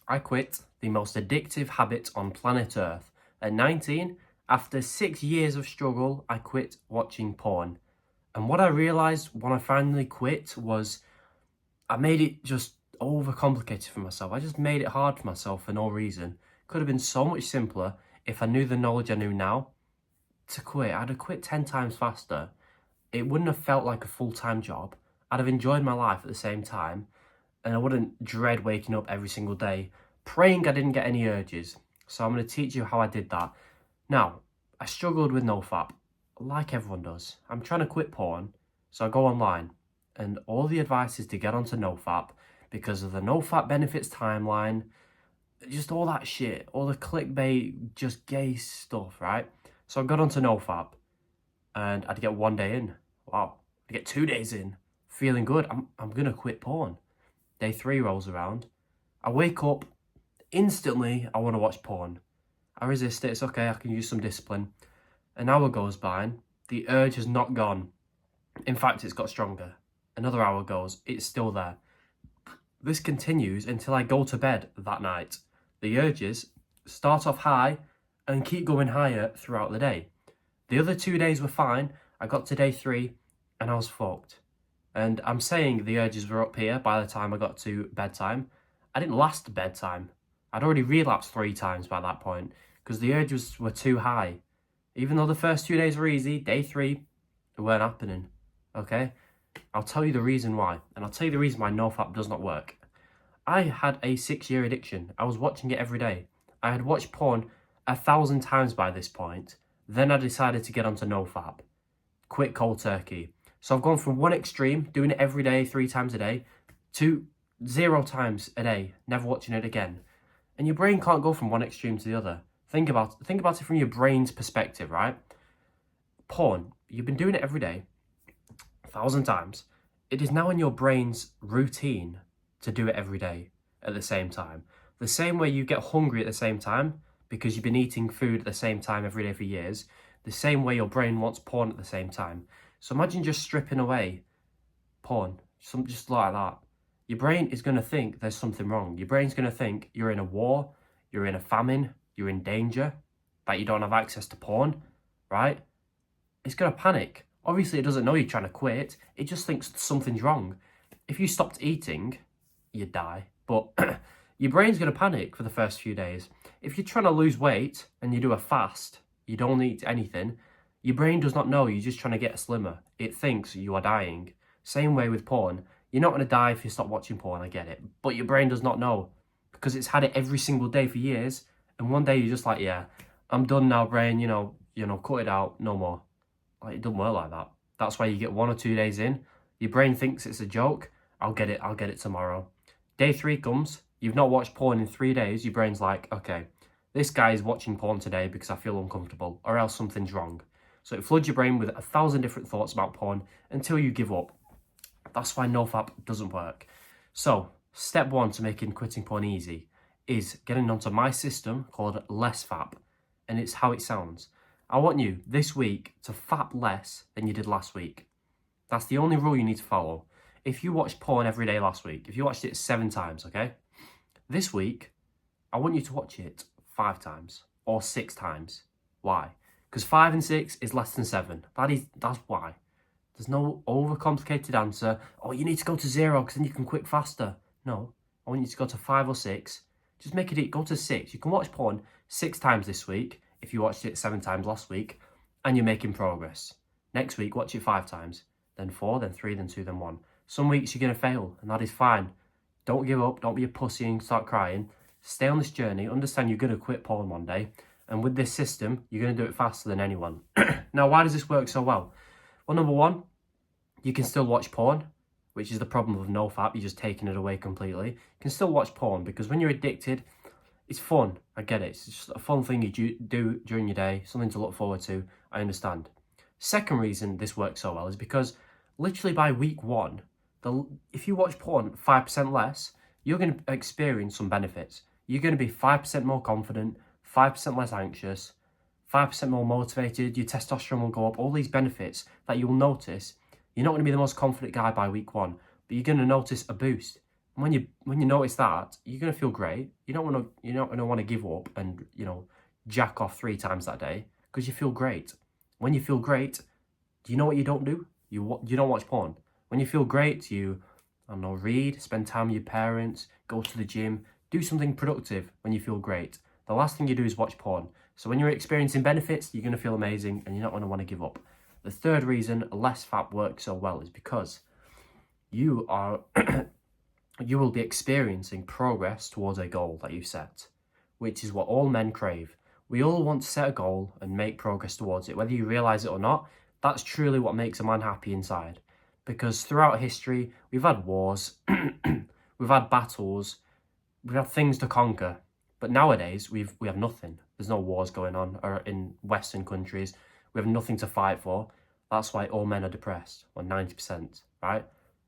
I quit the most addictive habit on planet Earth. At 19, after 6 years of struggle, I quit watching porn. And what I realised when I finally quit was I made it just overcomplicated for myself. I just made it hard for myself for no reason. Could have been so much simpler if I knew the knowledge I knew now to quit. I'd have quit 10 times faster. It wouldn't have felt like a full-time job. I'd have enjoyed my life at the same time, and I wouldn't dread waking up every single day praying I didn't get any urges. So I'm going to teach you how I did that. Now, I struggled with NoFap, like everyone does. I'm trying to quit porn, so I go online, and all the advice is to get onto NoFap because of the NoFap benefits timeline, just all that shit, all the clickbait, just gay stuff, right? So I got onto NoFap, and I'd get 1 day in. Wow. I'd get 2 days in, feeling good. I'm going to quit porn. Day 3 rolls around. I wake up, instantly I want to watch porn. I resist it, it's okay, I can use some discipline. An hour goes by, the urge has not gone. In fact, it's got stronger. Another hour goes, it's still there. This continues until I go to bed that night. The urges start off high and keep going higher throughout the day. The other 2 days were fine. I got to day 3 and I was fucked. And I'm saying the urges were up here by the time I got to bedtime. I didn't last bedtime. I'd already relapsed 3 times by that point because the urges were too high. Even though the first 2 days were easy, day 3, it weren't happening. Okay? I'll tell you the reason why. And I'll tell you the reason why NoFap does not work. I had a 6-year addiction. I was watching it every day. I had watched porn 1,000 times by this point. Then I decided to get onto NoFap. Quit cold turkey. So I've gone from one extreme, doing it every day, 3 times a day, to 0 times a day, never watching it again. And your brain can't go from one extreme to the other. Think about it from your brain's perspective, right? Porn, you've been doing it every day, 1,000 times. It is now in your brain's routine to do it every day at the same time. The same way you get hungry at the same time because you've been eating food at the same time every day for years, the same way your brain wants porn at the same time. So imagine just stripping away porn, just like that. Your brain is going to think there's something wrong. Your brain's going to think you're in a war, you're in a famine, you're in danger, that you don't have access to porn, right? It's going to panic. Obviously, it doesn't know you're trying to quit. It just thinks something's wrong. If you stopped eating, you'd die. But your brain's going to panic for the first few days. If you're trying to lose weight and you do a fast, you don't eat anything, your brain does not know you're just trying to get slimmer. It thinks you are dying. Same way with porn. You're not going to die if you stop watching porn, I get it. But your brain does not know because it's had it every single day for years. And one day you're just like, yeah, I'm done now, brain, you know, cut it out, no more. Like, it doesn't work like that. That's why you get 1 or 2 days in. Your brain thinks it's a joke. I'll get it tomorrow. Day 3 comes. You've not watched porn in 3 days. Your brain's like, okay, this guy is watching porn today because I feel uncomfortable or else something's wrong. So it floods your brain with 1,000 different thoughts about porn until you give up. That's why NoFap doesn't work. So step 1 to making quitting porn easy is getting onto my system called LessFap. And it's how it sounds. I want you this week to fap less than you did last week. That's the only rule you need to follow. If you watched porn every day last week, if you watched it 7 times, okay? This week, I want you to watch it 5 times or 6 times. Why? Because 5 and 6 is less than 7. That's why. There's no overcomplicated answer. Oh, you need to go to 0 because then you can quit faster. No, I want you to go to 5 or 6. Just make it go to 6. You can watch porn 6 times this week if you watched it 7 times last week and you're making progress. Next week, watch it 5 times. Then 4, then 3, then 2, then 1. Some weeks you're going to fail and that is fine. Don't give up. Don't be a pussy and start crying. Stay on this journey. Understand you're going to quit porn one day. And with this system, you're going to do it faster than anyone. Now, why does this work so well? Well, number 1, you can still watch porn, which is the problem with NoFap. You're just taking it away completely. You can still watch porn because when you're addicted, it's fun. I get it. It's just a fun thing you do during your day, something to look forward to. I understand. Second reason this works so well is because literally by week 1, if you watch porn 5% less, you're going to experience some benefits. You're going to be 5% more confident, 5% less anxious, 5% more motivated, your testosterone will go up, all these benefits that you'll notice. You're not going to be the most confident guy by week 1, but you're going to notice a boost. And when you notice that, you're gonna feel great. You're not gonna want to give up and jack off 3 times that day because you feel great. When you feel great, do you know what you don't do? You don't watch porn. When you feel great, you, I don't know, read, spend time with your parents, go to the gym, do something productive when you feel great. The last thing you do is watch porn. So when you're experiencing benefits, you're going to feel amazing and you're not going to want to give up. The third reason less fap works so well is because you will be experiencing progress towards a goal that you set, which is what all men crave. We all want to set a goal and make progress towards it, whether you realize it or not. That's truly what makes a man happy inside. Because throughout history, we've had wars, we've had battles, we've had things to conquer. But nowadays, we have nothing. There's no wars going on or in Western countries. We have nothing to fight for. That's why all men are depressed, or 90%, right?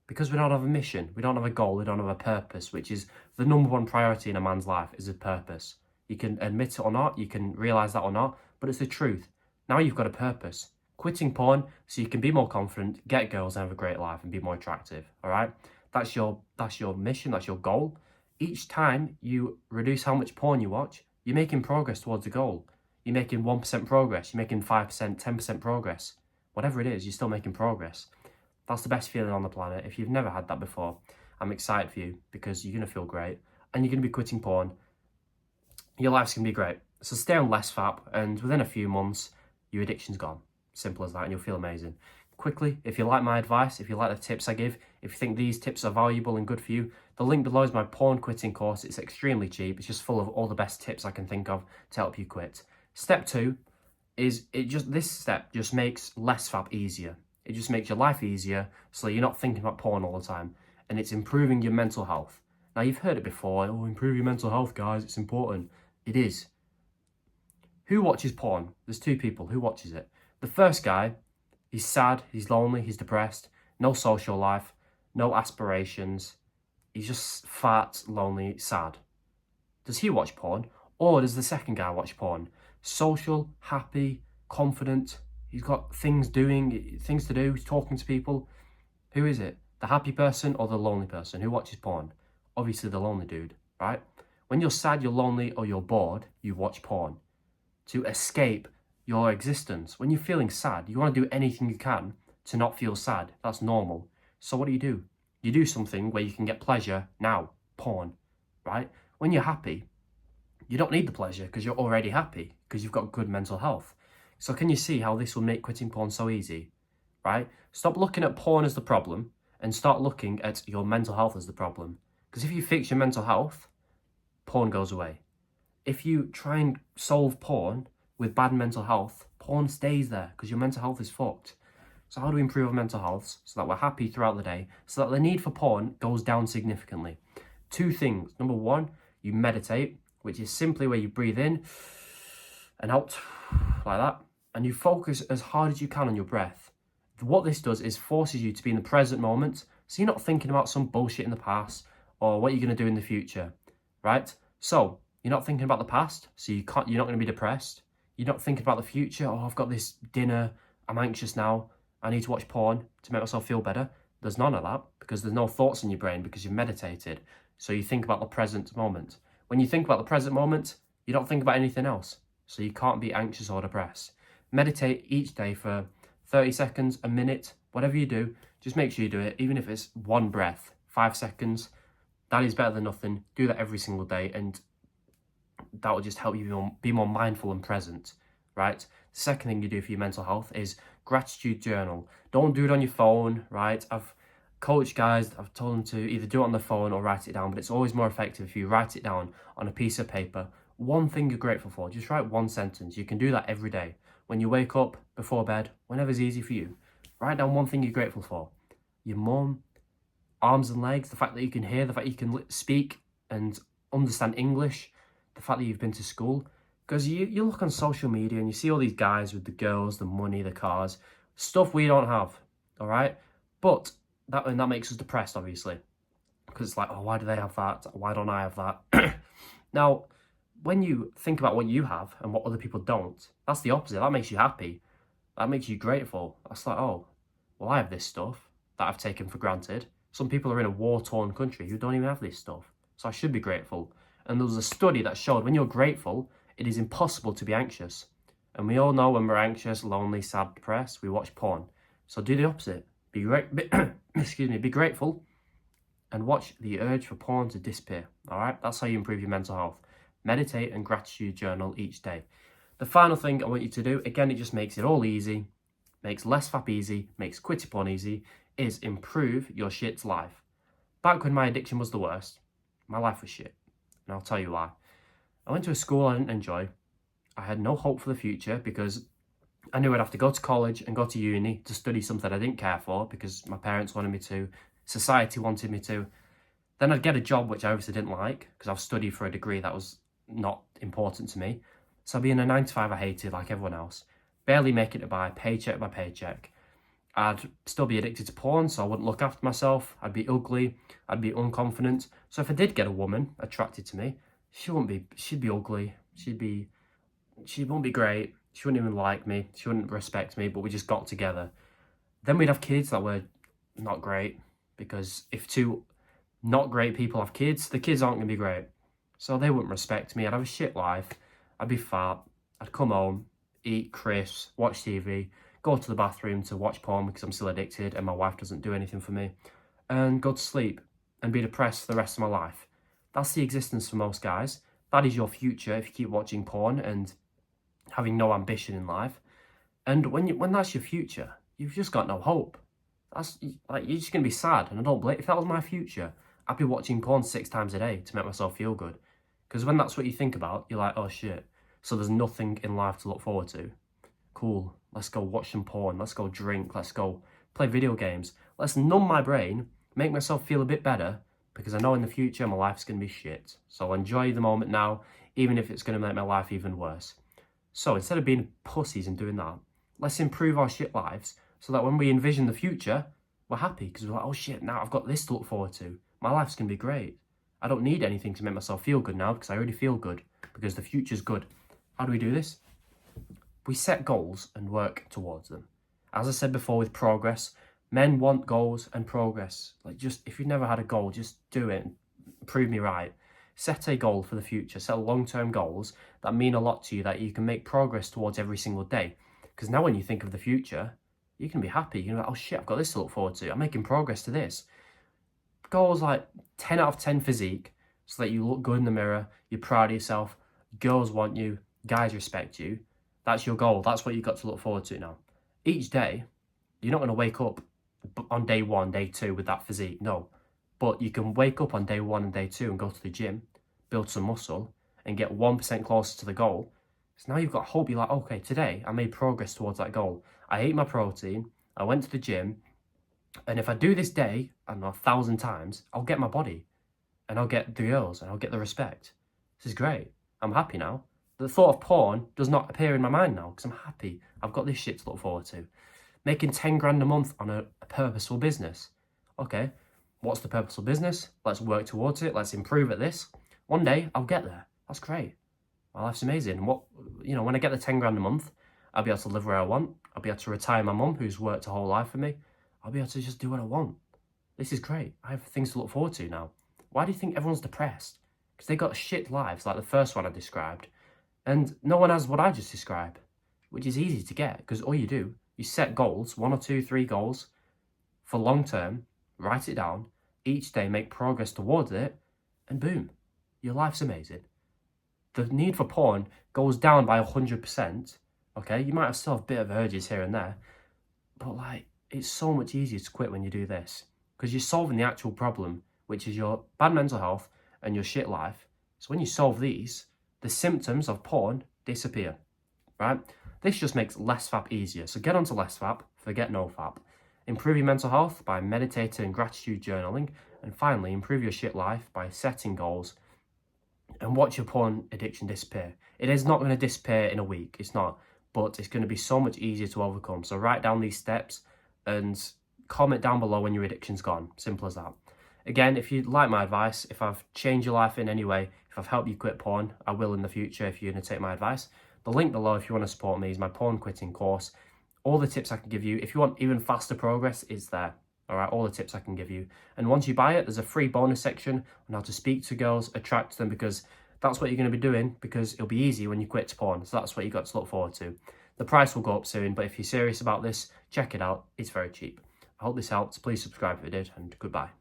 Because we don't have a mission, we don't have a goal, we don't have a purpose, which is the number one priority in a man's life, is a purpose. You can admit it or not, you can realise that or not, but it's the truth. Now you've got a purpose. Quitting porn so you can be more confident, get girls and have a great life and be more attractive, all right? That's your mission, that's your goal. Each time you reduce how much porn you watch, you're making progress towards the goal. You're making 1% progress, you're making 5%, 10% progress. Whatever it is, you're still making progress. That's the best feeling on the planet. If you've never had that before, I'm excited for you because you're going to feel great and you're going to be quitting porn. Your life's going to be great. So stay on less fap and within a few months, your addiction's gone. Simple as that, and you'll feel amazing. Quickly, if you like my advice, if you like the tips I give, if you think these tips are valuable and good for you, the link below is my porn quitting course. It's extremely cheap. It's just full of all the best tips I can think of to help you quit. Step 2 is this step just makes less fap easier. It just makes your life easier so you're not thinking about porn all the time, and it's improving your mental health. Now, you've heard it before, oh, improve your mental health, guys, it's important. It is. Who watches porn? There's 2 people. Who watches it? The first guy, he's sad, he's lonely, he's depressed, no social life, no aspirations. He's just fat, lonely, sad. Does he watch porn? Or does the second guy watch porn? Social, happy, confident, he's got things to do, he's talking to people. Who is it? The happy person or the lonely person? Who watches porn? Obviously the lonely dude, right? When you're sad, you're lonely, or you're bored, you watch porn to escape your existence. When you're feeling sad, you want to do anything you can to not feel sad. That's normal. So what do? You do something where you can get pleasure now, porn, right? When you're happy, you don't need the pleasure because you're already happy because you've got good mental health. So can you see how this will make quitting porn so easy, right? Stop looking at porn as the problem and start looking at your mental health as the problem. Because if you fix your mental health, porn goes away. If you try and solve porn with bad mental health, porn stays there because your mental health is fucked. So how do we improve our mental health so that we're happy throughout the day, so that the need for porn goes down significantly? 2 things. Number 1, you meditate, which is simply where you breathe in and out like that, and you focus as hard as you can on your breath. What this does is forces you to be in the present moment, so you're not thinking about some bullshit in the past or what you're going to do in the future, right? So you're not thinking about the past, so you're not going to be depressed. You're not thinking about the future. Oh, I've got this dinner. I'm anxious now. I need to watch porn to make myself feel better. There's none of that because there's no thoughts in your brain because you've meditated. So you think about the present moment. When you think about the present moment, you don't think about anything else. So you can't be anxious or depressed. Meditate each day for 30 seconds, a minute, whatever you do. Just make sure you do it, even if it's 1 breath, 5 seconds. That is better than nothing. Do that every single day, and that will just help you be more mindful and present, right? The second thing you do for your mental health is gratitude journal. Don't do it on your phone, right? I've coached guys, I've told them to either do it on the phone or write it down, but it's always more effective if you write it down on a piece of paper. 1 thing you're grateful for, just write 1 sentence. You can do that every day. When you wake up, before bed, whenever's easy for you, write down 1 thing you're grateful for. Your mum, arms and legs, the fact that you can hear, the fact you can speak and understand English, the fact that you've been to school. Because you look on social media and you see all these guys with the girls, the money, the cars, stuff we don't have, all right? But that makes us depressed, obviously. Because it's like, oh, why do they have that? Why don't I have that? Now, when you think about what you have and what other people don't, that's the opposite. That makes you happy. That makes you grateful. That's like, oh, well, I have this stuff that I've taken for granted. Some people are in a war-torn country who don't even have this stuff. So I should be grateful. And there was a study that showed when you're grateful, it is impossible to be anxious. And we all know when we're anxious, lonely, sad, depressed, we watch porn. So do the opposite. Be grateful and watch the urge for porn to disappear. All right, that's how you improve your mental health. Meditate and gratitude journal each day. The final thing I want you to do, again, it just makes it all easy, makes less fap easy, makes quitting porn easy, is improve your shit's life. Back when my addiction was the worst, my life was shit. And I'll tell you why. I went to a school I didn't enjoy. I had no hope for the future because I knew I'd have to go to college and go to uni to study something I didn't care for because my parents wanted me to, society wanted me to. Then I'd get a job which I obviously didn't like because I've studied for a degree that was not important to me. So I'd be in a 9 to 5 I hated like everyone else. Barely making it by paycheck by paycheck. I'd still be addicted to porn, so I wouldn't look after myself. I'd be ugly. I'd be unconfident. So if I did get a woman attracted to me, she'd be ugly. She wouldn't be great. She wouldn't even like me. She wouldn't respect me, but we just got together. Then we'd have kids that were not great because if two not great people have kids, the kids aren't going to be great. So they wouldn't respect me. I'd have a shit life. I'd be fat. I'd come home, eat crisps, watch TV, go to the bathroom to watch porn because I'm still addicted and my wife doesn't do anything for me, and go to sleep and be depressed for the rest of my life. That's the existence for most guys. That is your future if you keep watching porn and having no ambition in life. And when that's your future, you've just got no hope. That's like, you're just going to be sad. And I don't blame. If that was my future, I'd be watching porn 6 times a day to make myself feel good. Because when that's what you think about, you're like, oh shit. So there's nothing in life to look forward to. Cool. Let's go watch some porn. Let's go drink. Let's go play video games. Let's numb my brain, make myself feel a bit better, because I know in the future my life's going to be shit. So I'll enjoy the moment now, even if it's going to make my life even worse. So instead of being pussies and doing that, let's improve our shit lives so that when we envision the future, we're happy because we're like, oh shit, now I've got this to look forward to. My life's going to be great. I don't need anything to make myself feel good now because I already feel good because the future's good. How do we do this? We set goals and work towards them. As I said before with progress, men want goals and progress. Like, just if you've never had a goal, just do it and prove me right. Set a goal for the future. Set long-term goals that mean a lot to you, that you can make progress towards every single day. Because now when you think of the future, you can be happy. You're like, oh shit, I've got this to look forward to. I'm making progress to this. Goals like 10 out of 10 physique, so that you look good in the mirror, you're proud of yourself, girls want you, guys respect you. That's your goal. That's what you've got to look forward to now. Each day, you're not going to wake up on day 1, day 2 with that physique. No. But you can wake up on day 1 and day 2 and go to the gym, build some muscle, and get 1% closer to the goal. So now you've got hope. You're like, okay, today I made progress towards that goal. I ate my protein. I went to the gym. And if I do this day, I don't know, 1,000 times, I'll get my body. And I'll get the girls. And I'll get the respect. This is great. I'm happy now. The thought of porn does not appear in my mind now because I'm happy. I've got this shit to look forward to. Making 10 grand a month on a purposeful business. Okay, what's the purposeful business? Let's work towards it. Let's improve at this. One day I'll get there. That's great. My life's amazing. And when I get the 10 grand a month, I'll be able to live where I want. I'll be able to retire my mum who's worked her whole life for me. I'll be able to just do what I want. This is great. I have things to look forward to now. Why do you think everyone's depressed? Because they got shit lives like the first one I described. And no one has what I just described, which is easy to get because all you do, you set goals, 1 or 2, 3 goals for long term, write it down, each day make progress towards it, and boom, your life's amazing. The need for porn goes down by 100%, okay? You might still have a bit of urges here and there, but like, it's so much easier to quit when you do this because you're solving the actual problem, which is your bad mental health and your shit life. So when you solve these, the symptoms of porn disappear, right? This just makes less fap easier. So get onto less fap, forget no fap. Improve your mental health by meditating and gratitude journaling. And finally, improve your shit life by setting goals and watch your porn addiction disappear. It is not going to disappear in a week. It's not. But it's going to be so much easier to overcome. So write down these steps and comment down below when your addiction's gone. Simple as that. Again, if you like my advice, if I've changed your life in any way, if I've helped you quit porn, I will in the future if you're going to take my advice. The link below if you want to support me is my porn quitting course. All the tips I can give you, if you want even faster progress, is there. All right, all the tips I can give you. And once you buy it, there's a free bonus section on how to speak to girls, attract them, because that's what you're going to be doing, because it'll be easy when you quit porn. So that's what you got to look forward to. The price will go up soon, but if you're serious about this, check it out. It's very cheap. I hope this helped. Please subscribe if it did, and goodbye.